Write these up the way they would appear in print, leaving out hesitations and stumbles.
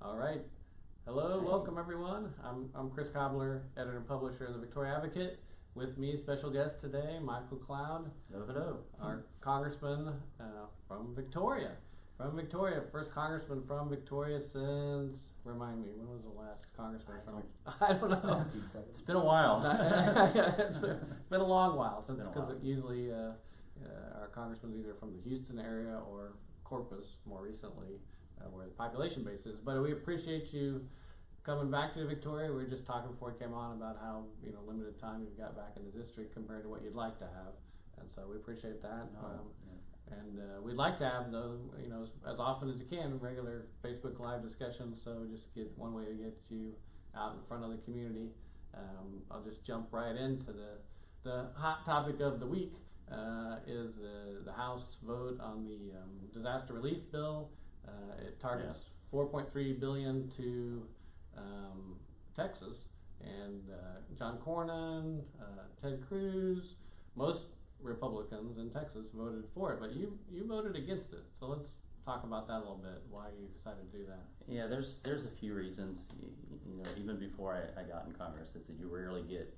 All right. Hello, welcome everyone. I'm Chris Cobler, editor and publisher of the Victoria Advocate. With me, special guest today, Michael Cloud. Hello. Our congressman from Victoria. First congressman from Victoria since, remind me, when was the last congressman from Victoria? I don't know. It's been a while. It's been a long while, since because usually our congressman's either from the Houston area or Corpus more recently, where the population base is. But we appreciate you coming back to Victoria. We were just talking before we came on about how limited time you've got back in the district compared to what you'd like to have, and so we appreciate that. And we'd like to have those, as often as you can, regular Facebook Live discussions. So just get one way to get you out in front of the community. I'll just jump right into the hot topic of the week. Is the House vote on the disaster relief bill. It targets $4.3 billion to Texas, and John Cornyn, Ted Cruz, most Republicans in Texas voted for it, but you voted against it. So let's talk about that a little bit. Why you decided to do that? Yeah, there's a few reasons. Even before I got in Congress, it's that you rarely get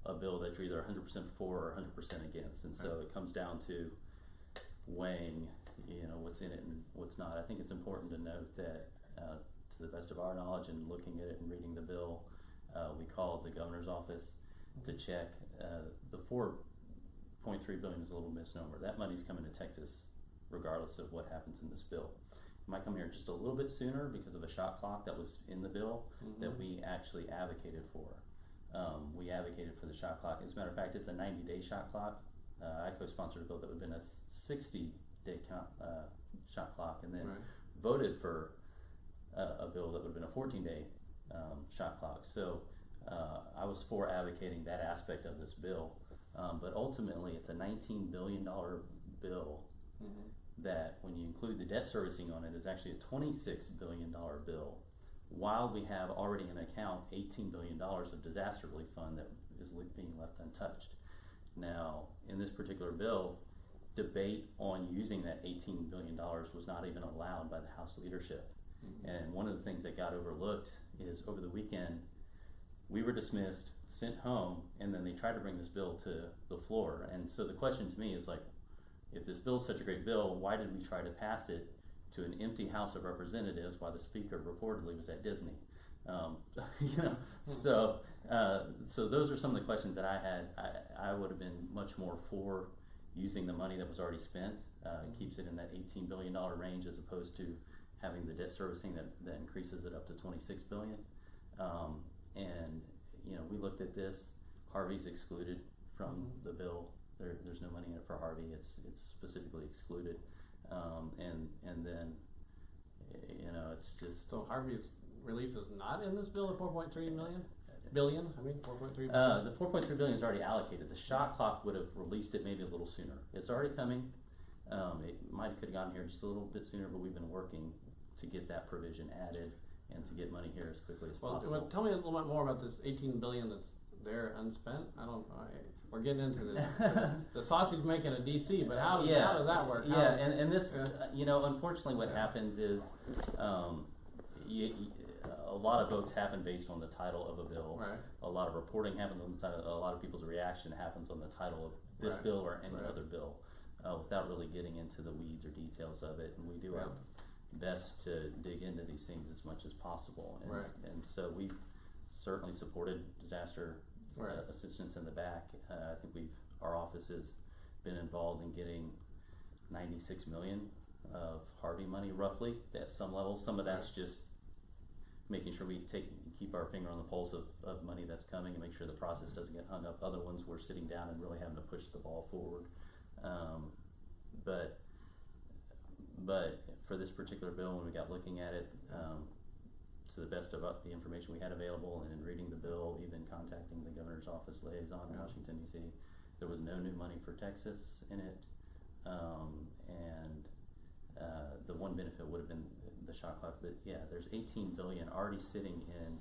a bill that you're either 100% for or 100% against, and so it comes down to weighing, what's in it and what's not. I think it's important to note that, to the best of our knowledge and looking at it and reading the bill, we called the governor's office to check. The $4.3 billion is a little misnomer. That money's coming to Texas regardless of what happens in this bill. It might come here just a little bit sooner because of a shot clock that was in the bill that we actually advocated for. We advocated for the shot clock. As a matter of fact, it's a 90-day shot clock. I co-sponsored a bill that would have been a 60-day shot clock, and then voted for a bill that would have been a 14-day shot clock. So I was for advocating that aspect of this bill, but ultimately it's a $19 billion bill that, when you include the debt servicing on it, is actually a $26 billion bill, while we have already in account $18 billion of disaster relief fund that is being left untouched. Now, in this particular bill, debate on using that $18 billion was not even allowed by the House leadership. And one of the things that got overlooked is, over the weekend, we were dismissed, sent home, and then they tried to bring this bill to the floor. And so the question to me is, like, if this bill is such a great bill, why did we try to pass it to an empty House of Representatives while the Speaker reportedly was at Disney? So those are some of the questions that I had. I would have been much more for using the money that was already spent. It keeps it in that $18 billion range, as opposed to having the debt servicing that increases it up to $26 billion. And we looked at this. Harvey's excluded from the bill. There's no money in it for Harvey. It's specifically excluded. And then it's just, so Harvey's relief is not in this bill. The 4.3 billion. I mean, 4.3 billion. The 4.3 billion is already allocated. The shot clock would have released it maybe a little sooner. It's already coming. It could have gotten here just a little bit sooner, but we've been working to get that provision added and to get money here as quickly as possible. Well, tell me a little bit more about this 18 billion that's there unspent. We're getting into the sausage making of DC, but how does that work? And this, unfortunately, what happens is, a lot of votes happen based on the title of a bill. Right. A lot of reporting happens on the title. A lot of people's reaction happens on the title of this bill or any other bill, without really getting into the weeds or details of it. And we do our best to dig into these things as much as possible. And so we've certainly supported disaster assistance in the back. I think our office has been involved in getting $96 million of Harvey money, roughly, at some level. Some of that's just making sure we keep our finger on the pulse of money that's coming and make sure the process doesn't get hung up. Other ones, we're sitting down and really having to push the ball forward. But for this particular bill, when we got looking at it, to the best of the information we had available, and in reading the bill, even contacting the governor's office liaison in Washington, D.C., there was no new money for Texas in it. The one benefit would have been the shot clock, but there's $18 billion already sitting in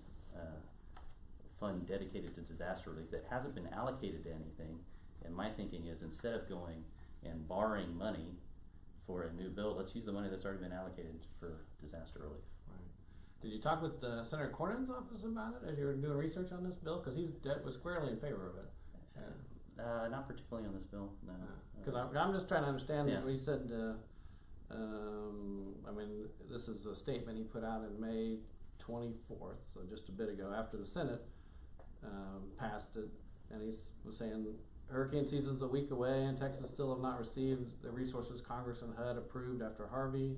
fund dedicated to disaster relief that hasn't been allocated to anything. And my thinking is, instead of going and borrowing money for a new bill, let's use the money that's already been allocated for disaster relief. Did you talk with Senator Cornyn's office about it as you were doing research on this bill? Because that was squarely in favor of it. Not particularly on this bill, no. Because I'm just trying to understand. Yeah. What he said. I mean, this is a statement he put out in May 24th, so just a bit ago, after the Senate passed it, and he was saying hurricane season's a week away, and Texas still have not received the resources Congress and HUD approved after Harvey.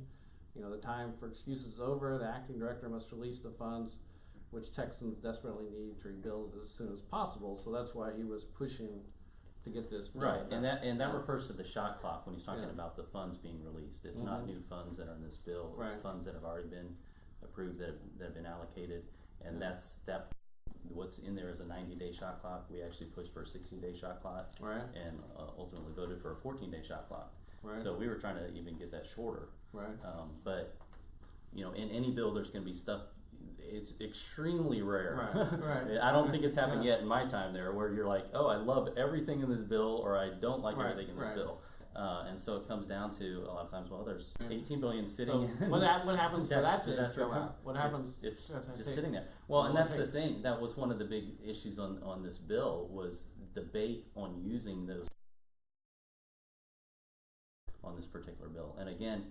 You know, the time for excuses is over. The acting director must release the funds which Texans desperately need to rebuild as soon as possible. So that's why he was pushing to get this right, and that refers to the shot clock when he's talking about the funds being released. It's not new funds that are in this bill. It's funds that have already been approved, that have been allocated, and that's what's in there is a 90-day shot clock. We actually pushed for a 60-day shot clock, and ultimately voted for a 14-day shot clock. So we were trying to even get that shorter. But you know, in any bill, there's going to be stuff. It's extremely rare. I don't think it's happened yet in my time there, where you're like, oh, I love everything in this bill, or I don't like everything in this bill. And so it comes down to a lot of times, well, there's $18 billion sitting. So what happens for that disaster? What happens? It's just sitting there. Well, and that's the thing. That was one of the big issues on this bill, was debate on using those on this particular bill. And again,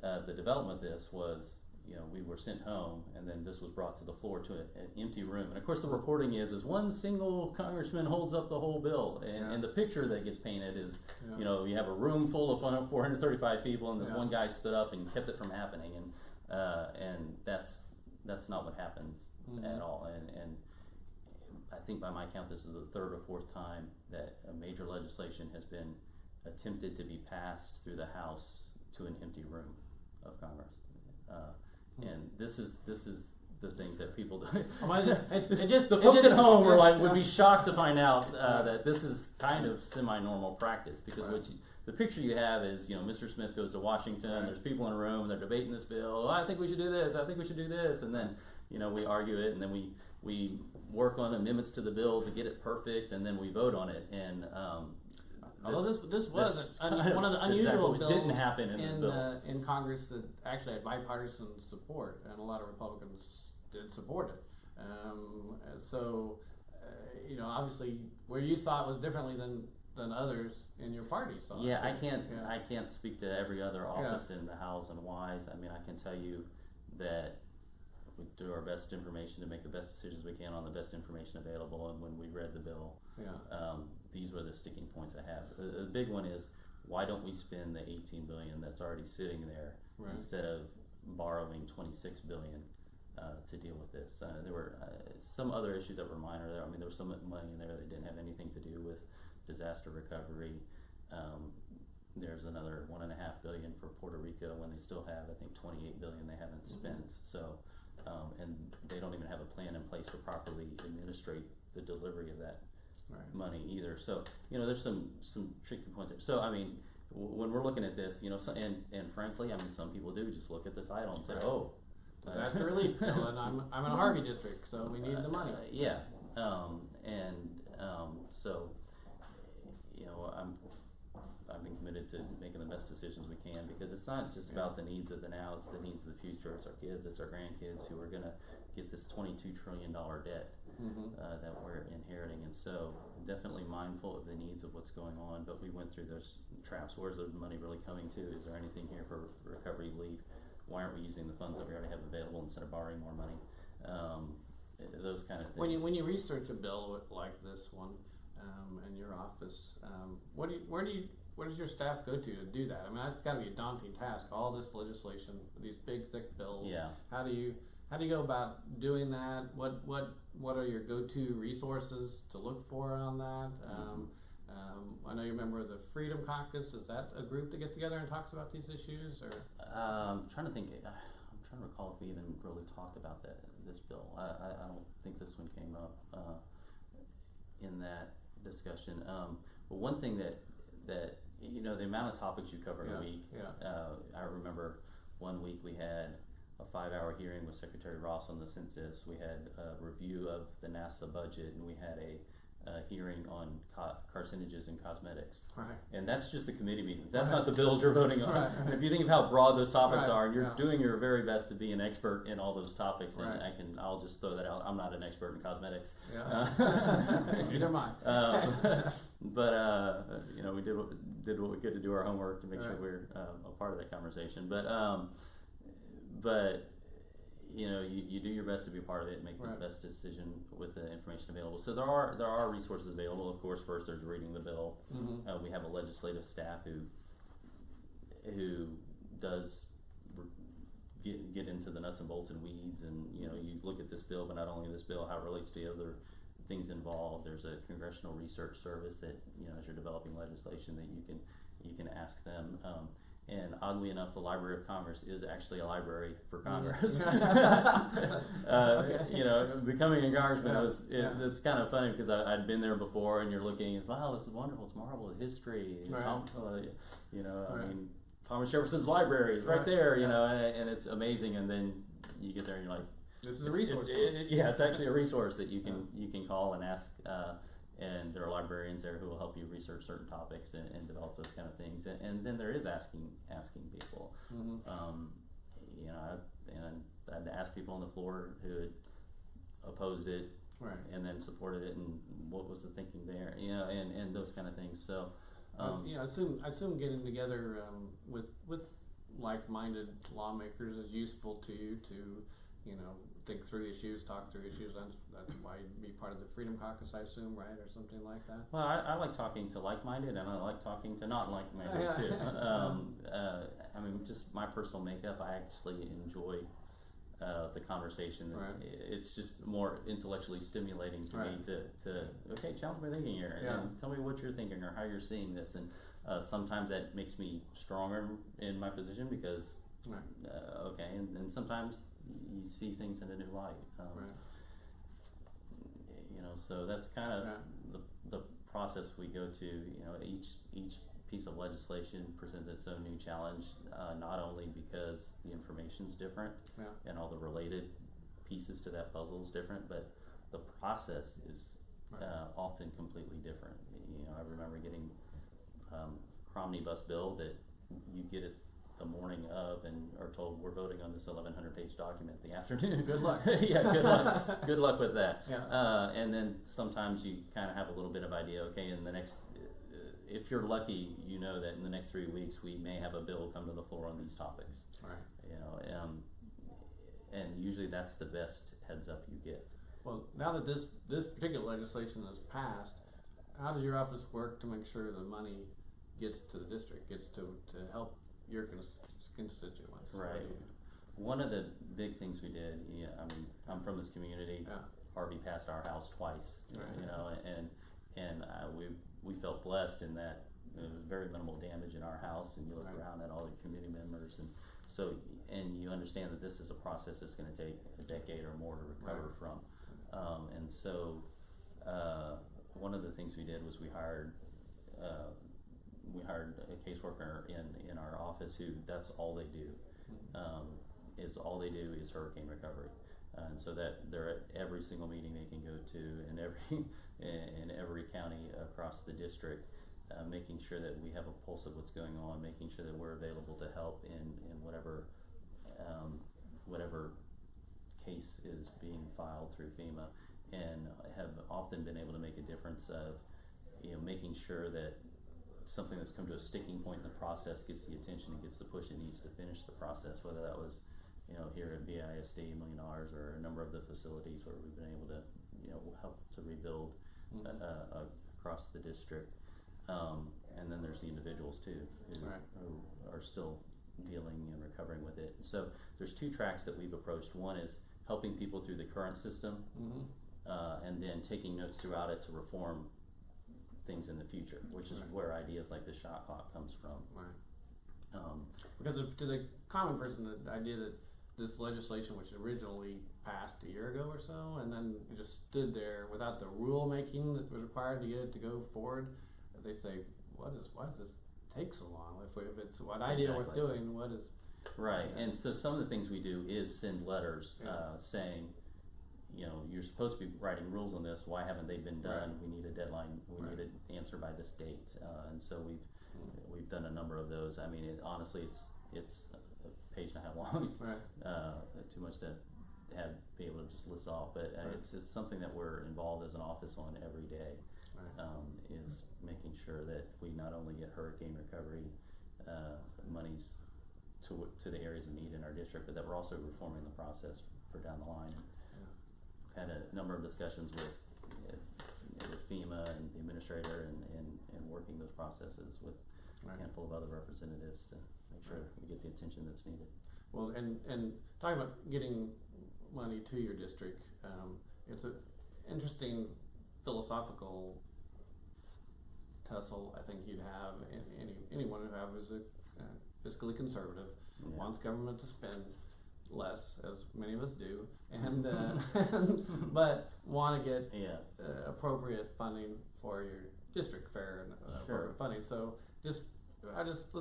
the development of this was, you know, we were sent home, and then this was brought to the floor to an empty room. And of course, the reporting is one single congressman holds up the whole bill, and the picture that gets painted is, you know, you have a room full of 435 people, and this one guy stood up and kept it from happening, and that's not what happens at all. And I think by my count, this is the third or fourth time that a major legislation has been attempted to be passed through the House to an empty room of Congress. And this is the things that people do. The folks at home would be shocked to find out that this is kind of semi-normal practice, because the picture you have is, you know, Mr. Smith goes to Washington, there's people in a room, they're debating this bill, I think we should do this, I think we should do this, and then, you know, we argue it, and then we work on amendments to the bill to get it perfect, and then we vote on it. And although this was one of the unusual bills didn't happen in this bill. In Congress that actually had bipartisan support, and a lot of Republicans did support it. You know, obviously, where you saw it was differently than others in your party. So I can't speak to every other office in the House and whys. I mean, I can tell you that we do our best information to make the best decisions we can on the best information available. And when we read the bill, these were the sticking points I have. The big one is, why don't we spend the $18 billion that's already sitting there instead of borrowing $26 billion to deal with this? There were some other issues that were minor there. I mean, there was some money in there that didn't have anything to do with disaster recovery. There's another $1.5 billion for Puerto Rico, when they still have, I think, $28 billion they haven't spent. So, and they don't even have a plan in place to properly administrate the delivery of that money either. So, you know, there's some tricky points there. So, I mean, when we're looking at this, you know, and frankly, I mean, some people do just look at the title and say, oh, disaster relief bill, and I'm in a Harvey district, so we need the money. So, you know, I've been committed to making the best decisions we can, because it's not just about the needs of the now, it's the needs of the future. It's our kids, it's our grandkids who are going to get this $22 trillion debt that we're inheriting. And so, definitely mindful of the needs of what's going on, but we went through those traps. Where's the money really coming to? Is there anything here for recovery relief? Why aren't we using the funds that we already have available instead of borrowing more money? Those kind of things. When you research a bill like this one, in your office, where does your staff go to do that? I mean, it's got to be a daunting task. All this legislation, these big thick bills. How do you go about doing that? What are your go-to resources to look for on that? I know you're a member of the Freedom Caucus. Is that a group that gets together and talks about these issues? Or I'm trying to think. I'm trying to recall if we even really talked about this bill. I don't think this one came up in that discussion. But one thing that you know, the amount of topics you cover in a week. I remember one week we had a 5-hour hearing with Secretary Ross on the census. We had a review of the NASA budget, and we had hearing on carcinogens and cosmetics. Right. And that's just the committee meetings. That's not the bills you're voting on. Right. And if you think of how broad those topics Right. are, you're Yeah. doing your very best to be an expert in all those topics. And Right. I'll just throw that out. I'm not an expert in cosmetics. Yeah. Neither am I. We did what we could to do our homework to make sure Right. we're a part of that conversation. But you do your best to be a part of it and make the Right. best decision with the information available. So there are resources available. Of course, first there's reading the bill. Mm-hmm. We have a legislative staff who does get into the nuts and bolts and weeds, and you look at this bill, but not only this bill, how it relates to the other things involved. There's a congressional research service that as you're developing legislation that you can ask them. And oddly enough, the Library of Congress is actually a library for Congress. Okay. Becoming a congressman Yeah. it's kind of funny because I'd been there before, and you're looking, wow, this is wonderful. It's marvelous history. Right. I mean, Thomas Jefferson's library is right there. And it's amazing. And then you get there and you're like, this is a resource. it's actually a resource that you can call and ask. And there are librarians there who will help you research certain topics and develop those kind of things. And then there is asking people. Mm-hmm. I'd ask people on the floor who had opposed it, Right. and then supported it, and what was the thinking there, and those kind of things. So, I assume getting together with like-minded lawmakers is useful to you to think through issues, talk through issues. That's why you'd be part of the Freedom Caucus, I assume, right, or something like that. Well, I like talking to like-minded, and I like talking to not like-minded too. Just my personal makeup, I actually enjoy the conversation. Right. It's just more intellectually stimulating to me to challenge my thinking here, and tell me what you're thinking or how you're seeing this. And sometimes that makes me stronger in my position because and sometimes you see things in a new light. So that's kind of the process we go to. Each piece of legislation presents its own new challenge, not only because the information's different and all the related pieces to that puzzle is different, but the process is often completely different. I remember getting Cromnibus bill that you get it the morning of and are told we're voting on this 1,100-page document the afternoon. Good luck. Yeah, good luck. Good luck with that. Yeah. And then sometimes you kind of have a little bit of idea. Okay, in the next, if you're lucky, that in the next 3 weeks we may have a bill come to the floor on these topics. Right. And usually that's the best heads up you get. Well, now that this particular legislation is passed, how does your office work to make sure the money gets to the district, gets to help your constituents? Right. One of the big things we did, I'm from this community. Yeah. Harvey passed our house twice, Right. and we felt blessed in that there was very minimal damage in our house, and you look Right. around at all the community members, and you understand that this is a process that's going to take a decade or more to recover Right. from. One of the things we did was we hired a caseworker in our office who that's all they do. Is hurricane recovery, and so that they're at every single meeting they can go to in every county across the district, making sure that we have a pulse of what's going on, making sure that we're available to help in whatever case is being filed through FEMA, and have often been able to make a difference of making sure that something that's come to a sticking point in the process gets the attention and gets the push it needs to finish the process, whether that was here at VISD $1 million or a number of the facilities where we've been able to help to rebuild across the district, and then there's the individuals too who are still dealing and recovering with it. So there's two tracks that we've approached. One is helping people through the current system, and then taking notes throughout it to reform things in the future, which is where ideas like the shot clock comes from. Right. Because to the common person, the idea that this legislation, which originally passed a year ago or so, and then it just stood there without the rule making that was required to get it to go forward, they say, why does this take so long? If it's what idea worth doing, what is? Right, and so some of the things we do is send letters saying, you're supposed to be writing rules on this. Why haven't they been done? Right. We need a deadline. We Right. need an answer by this date. And so we've done a number of those. I mean, honestly, it's a page and a half long. It's Right. too much to be able to just list off. But Right. it's something that we're involved as an office on every day. Right. Is making sure that we not only get hurricane recovery monies to the areas of need in our district, but that we're also reforming the process for down the line. Had a number of discussions with FEMA and the administrator and working those processes with Right. a handful of other representatives to make sure Right. we get the attention that's needed. Well, and talking about getting money to your district, it's an interesting philosophical tussle I think you'd have, anyone who is fiscally conservative, Yeah. wants government to spend less, as many of us do, and but want to get Yeah. appropriate funding for your district, fair and appropriate funding. So let's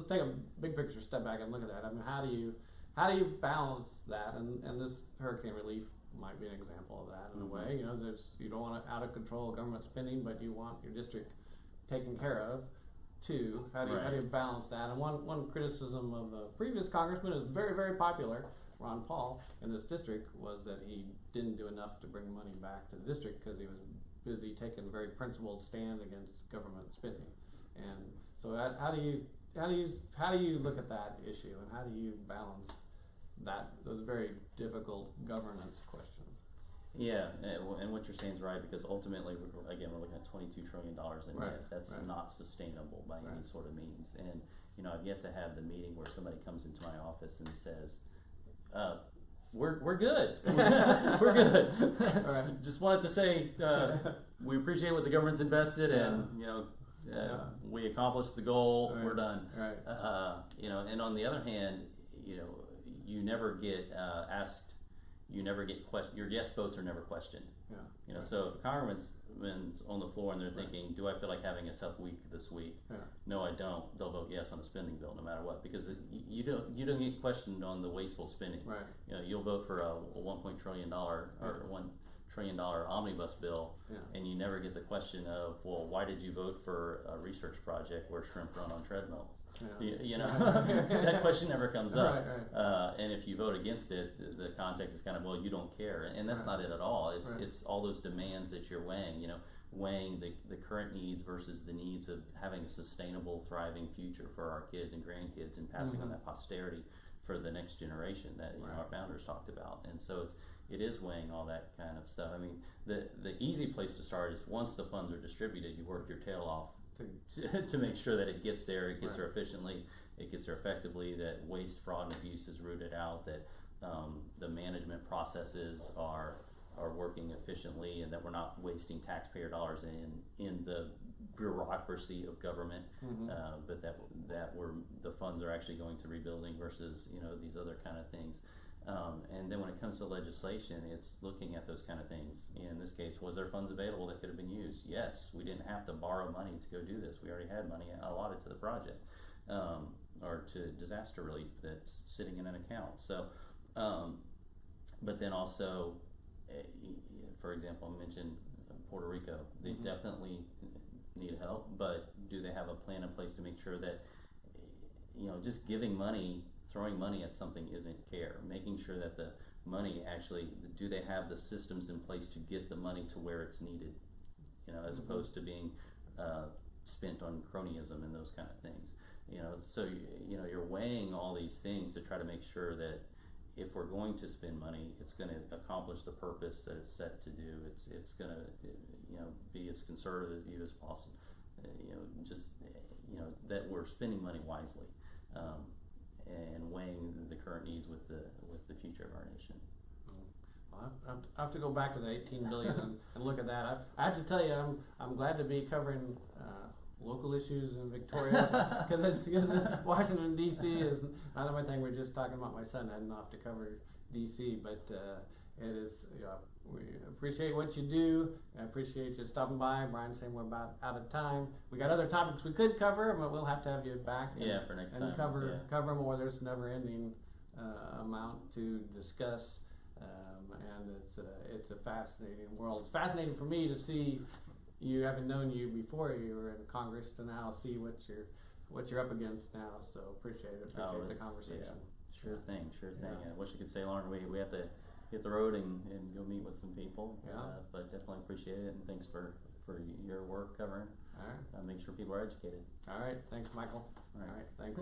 take a big picture step back and look at that. I mean, how do you balance that? And this hurricane relief might be an example of that in a way. You don't want out of control government spending, but you want your district taken care of too. How do you balance that? And one criticism of a previous congressman is very, very popular, Ron Paul, in this district, was that he didn't do enough to bring money back to the district because he was busy taking a very principled stand against government spending. And so how do you look at that issue, and how do you balance those very difficult governance questions? Yeah, and what you're saying is right, because ultimately, we're looking at $22 trillion in debt. That's not sustainable by any sort of means. And I've yet to have the meeting where somebody comes into my office and says, "We're good, we're good." Right. Just wanted to say we appreciate what the government's invested, and we accomplished the goal. Right. We're done. Right. And on the other hand, you never get asked. You never get your yes votes are never questioned. Yeah. So if a congressman's on the floor and they're thinking, do I feel like having a tough week this week? Yeah. No, I don't. They'll vote yes on the spending bill no matter what, because you don't get questioned on the wasteful spending. Right. You'll vote for a $1 trillion or $1 trillion omnibus bill, and you never get the question of, well, why did you vote for a research project where shrimp run on treadmills? That question never comes up. Right. And if you vote against it, the context is kind of, well, you don't care, and that's not it at all. It's all those demands that you're weighing. Weighing the current needs versus the needs of having a sustainable, thriving future for our kids and grandkids, and passing on that posterity for the next generation that our founders talked about. And so it is weighing all that kind of stuff. I mean, the easy place to start is once the funds are distributed, you work your tail off to make sure that it gets there, it gets there efficiently, it gets there effectively, that waste, fraud, and abuse is rooted out, that the management processes are working efficiently, and that we're not wasting taxpayer dollars in the bureaucracy of government, but that the funds are actually going to rebuilding versus these other kind of things. And then when it comes to legislation, it's looking at those kind of things. In this case, was there funds available that could have been used? Yes, we didn't have to borrow money to go do this. We already had money allotted to the project, or to disaster relief that's sitting in an account. So, but then also, for example, I mentioned Puerto Rico. They definitely need help, but do they have a plan in place to make sure that, just giving money, throwing money at something isn't care. Making sure that the money actually, do they have the systems in place to get the money to where it's needed, as opposed to being spent on cronyism and those kind of things. So you're weighing all these things to try to make sure that if we're going to spend money, it's going to accomplish the purpose that it's set to do. It's going to be as conservative as possible. That we're spending money wisely. And weighing the current needs with the future of our nation. Well, I have to go back to the $18 billion and look at that. I have to tell you, I'm glad to be covering local issues in Victoria, because Washington D.C. is not my thing. We're just talking about my son heading off to cover D.C., but it is. We appreciate what you do. I appreciate you stopping by. Brian's saying we're about out of time. We got other topics we could cover, but we'll have to have you back. For next and time. cover more. There's never ending amount to discuss. and it's a fascinating world. It's fascinating for me to see you, having known you before you were in Congress, to now see what you're up against now. So appreciate the conversation. Sure thing. I wish I could say, Lauren, we have to hit the road and go meet with some people. But definitely appreciate it, and thanks for your work covering. All right. Make sure people are educated. All right. Thanks, Michael. All right. Thanks.